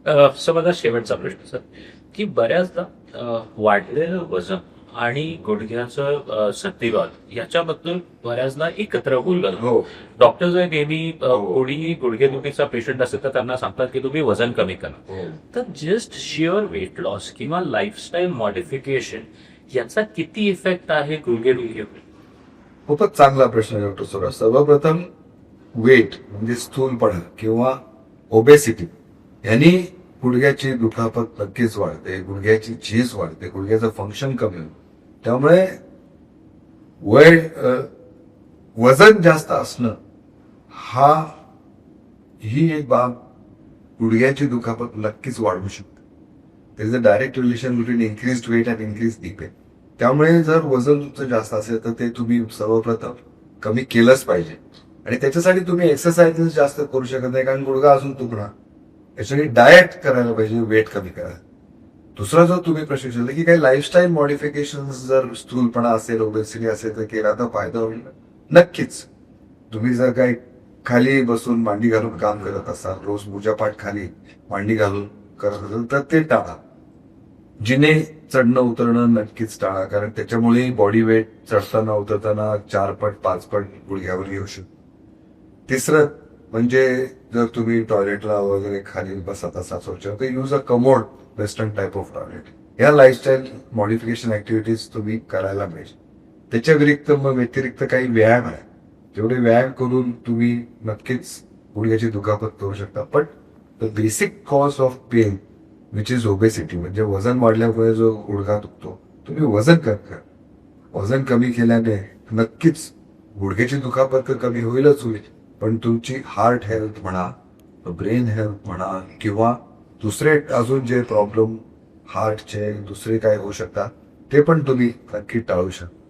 माझा शेवटचा प्रश्न सर, की बऱ्याचदा वाढलेलं वजन आणि गुडघ्याचं संधिवात याच्याबद्दल बऱ्याचदा एकत्र बोललं जातं. हो. डॉक्टर जर नेहमी हो. कोणीही गुडघेदुखीचा पेशंट असेल तर त्यांना सांगतात की तुम्ही वजन कमी करा. हो. तर जस्ट शिअर वेट लॉस किंवा लाईफस्टाईल मॉडिफिकेशन याचा किती इफेक्ट आहे गुडघेदुखीवर? खूपच चांगला प्रश्न आहे डॉक्टर सुरज. सर्वप्रथम वेट म्हणजे स्थूलपणा किंवा ओबेसिटी यांनी गुडघ्याची दुखापत नक्कीच वाढते, गुडघ्याची झीज वाढते, गुडघ्याचं फंक्शन कमी होतं. त्यामुळे वजन जास्त असणं ही एक बाब गुडघ्याची दुखापत नक्कीच वाढवू शकते. there is a direct relation between increased weight and increase the pain. त्यामुळे जर वजन तुमचं जास्त असेल तर ते तुम्ही सर्वप्रथम कमी केलंच पाहिजे. आणि त्याच्यासाठी तुम्ही एक्सरसाइजेस जास्त करू शकत नाही, कारण गुडघा अजून तुकडा. त्याच्यासाठी डाएट करायला पाहिजे, वेट कमी करा. दुसरा जो तुम्ही प्रश्न विचारला की काही लाईफस्टाईल मॉडिफिकेशन जर स्थूलपणा असेल, ओबेसिटी असेल तर केला तर फायदा होईल. नक्कीच. तुम्ही जर काही खाली बसून मांडी घालून काम करत असाल, रोज पूजापाठ खाली मांडी घालून करत असाल तर ते टाळा. जिने चढणं उतरणं नक्कीच टाळा, कारण त्याच्यामुळे बॉडी वेट चढताना उतरताना 4 पट 5 पट गुडघ्यावर येऊ शकतो. तिसरं म्हणजे जर तुम्ही टॉयलेटला वगैरे खाली बसत असाल स्वच्छ तर use a commode western type of toilet. या लाईफस्टाईल मॉडिफिकेशन ऍक्टिव्हिटीज तुम्ही करायला पाहिजे. त्याच्या व्यतिरिक्त काही व्यायाम आहे, जेवढे व्यायाम करून तुम्ही नक्कीच गुडघ्याची दुखापत करू शकता. पण the basic cause of pain which is obesity म्हणजे वजन वाढल्यामुळे जो गुडघा दुखतो, तुम्ही वजन कमी करा. वजन कमी केल्याने नक्कीच गुडघ्याची दुखापत तर कमी होईलच होईल, पण तुमची हार्ट हेल्थ म्हणा, ब्रेन हेल्थ म्हणा किंवा दुसरे अजून जे प्रॉब्लेम हार्टचे दुसरे काय होऊ शकतात ते पण तुम्ही नक्की टाळू शकता.